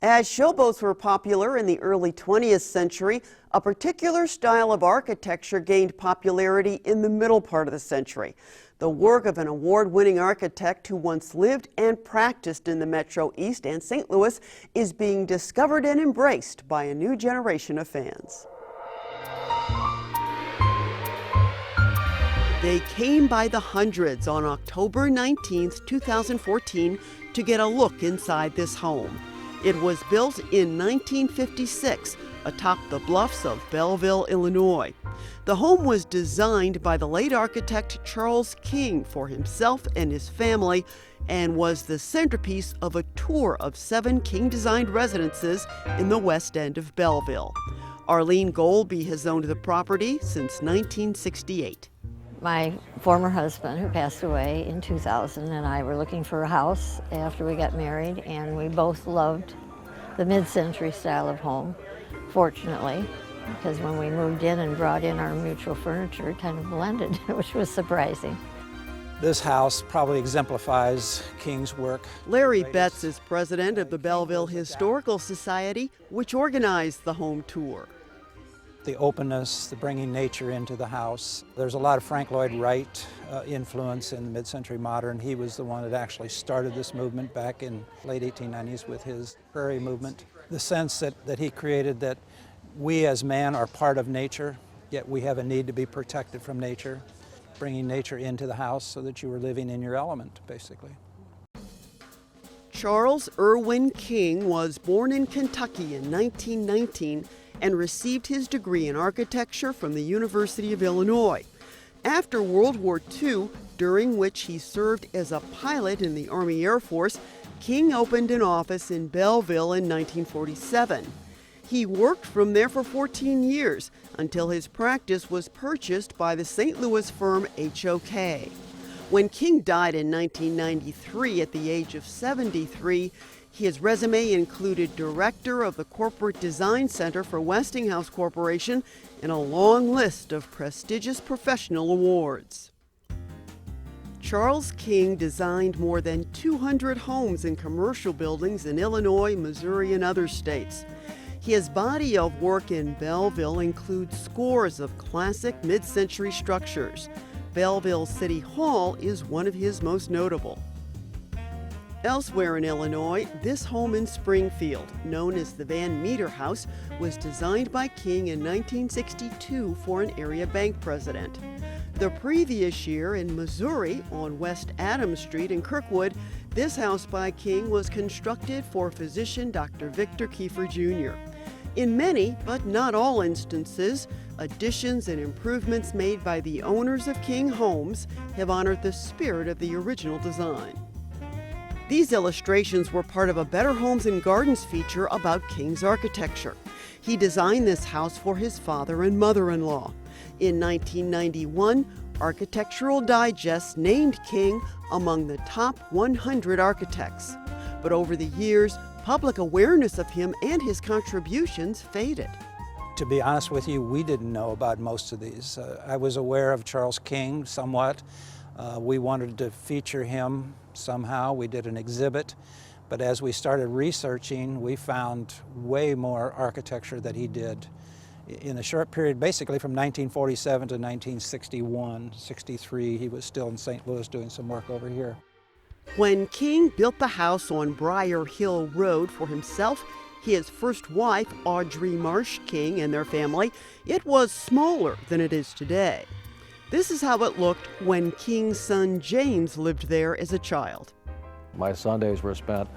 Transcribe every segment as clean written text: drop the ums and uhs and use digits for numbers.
As showboats were popular in the early 20th century, a particular style of architecture gained popularity in the middle part of the century. The work of an award-winning architect who once lived and practiced in the Metro East and St. Louis is being discovered and embraced by a new generation of fans. They came by the hundreds on October 19, 2014, to get a look inside this home. It was built in 1956 atop the bluffs of Belleville, Illinois. The home was designed by the late architect Charles King for himself and his family and was the centerpiece of a tour of 7 King-designed residences in the west end of Belleville. Arlene Goalby has owned the property since 1968. My former husband, who passed away in 2000, and I were looking for a house after we got married, and we both loved the mid-century style of home, fortunately, because when we moved in and brought in our mutual furniture, it kind of blended, which was surprising. This house probably exemplifies King's work. Larry Betz is president of the Belleville Historical Society, which organized the home tour. The openness, the bringing nature into the house. There's a lot of Frank Lloyd Wright influence in the mid-century modern. He was the one that actually started this movement back in late 1890s with his prairie movement. The sense that he created that we as man are part of nature, yet we have a need to be protected from nature. Bringing nature into the house so that you were living in your element, basically. Charles Irwin King was born in Kentucky in 1919 and received his degree in architecture from the University of Illinois. After World War II, during which he served as a pilot in the Army Air Force, King opened an office in Belleville in 1947. He worked from there for 14 years until his practice was purchased by the St. Louis firm HOK. When King died in 1993 at the age of 73, his resume included director of the Corporate Design Center for Westinghouse Corporation and a long list of prestigious professional awards. Charles King designed more than 200 homes and commercial buildings in Illinois, Missouri, and other states. His body of work in Belleville includes scores of classic mid-century structures. Belleville City Hall is one of his most notable. Elsewhere in Illinois, this home in Springfield, known as the Van Meter House, was designed by King in 1962 for an area bank president. The previous year in Missouri, on West Adams Street in Kirkwood, this house by King was constructed for physician Dr. Victor Kiefer Jr. In many, but not all instances, additions and improvements made by the owners of King Homes have honored the spirit of the original design. These illustrations were part of a Better Homes and Gardens feature about King's architecture. He designed this house for his father and mother-in-law. In 1991, Architectural Digest named King among the top 100 architects. But over the years, public awareness of him and his contributions faded. To be honest with you, we didn't know about most of these. I was aware of Charles King somewhat. We wanted to feature him somehow. We did an exhibit, but as we started researching, we found way more architecture that he did in a short period, basically from 1947 to 1961, 63. He was still in St. Louis doing some work over here. When King built the house on Briar Hill Road for himself, his first wife, Audrey Marsh King, and their family, it was smaller than it is today. This is how it looked when King's son James lived there as a child. My Sundays were spent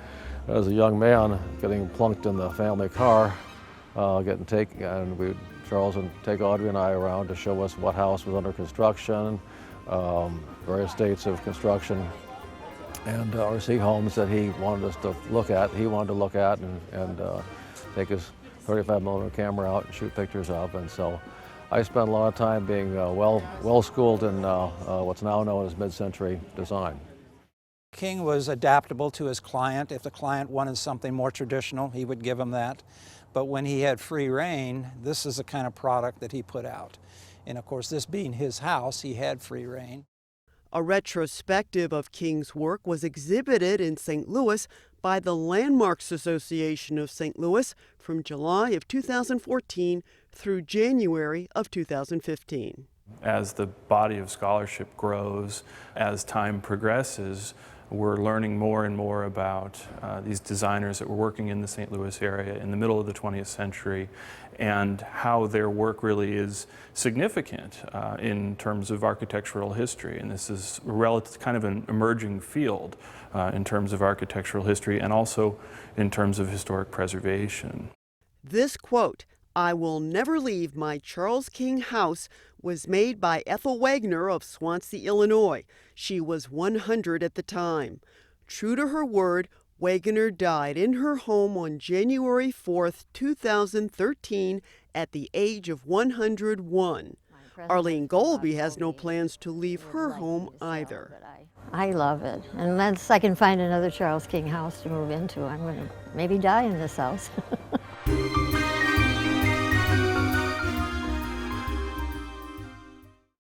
as a young man getting plunked in the family car, Charles would take Audrey and I around to show us what house was under construction, various states of construction, and or see homes that he wanted us to look at. He wanted to look at and take his 35mm camera out and shoot pictures of, and so I spent a lot of time being well schooled in what's now known as mid-century design. King was adaptable to his client. If the client wanted something more traditional, he would give him that. But when he had free reign, this is the kind of product that he put out. And of course, this being his house, he had free reign. A retrospective of King's work was exhibited in St. Louis by the Landmarks Association of St. Louis from July of 2014 through January of 2015. As the body of scholarship grows, as time progresses, we're learning more and more about these designers that were working in the St. Louis area in the middle of the 20th century and how their work really is significant in terms of architectural history. And this is kind of an emerging field in terms of architectural history and also in terms of historic preservation. This quote, "I will never leave my Charles King house," was made by Ethel Wagner of Swansea, Illinois. She was 100 at the time. True to her word, Wagner died in her home on January 4th, 2013 at the age of 101. Arlene Goalby has no plans to leave her home either. I love it. Unless I can find another Charles King house to move into, I'm going to maybe die in this house.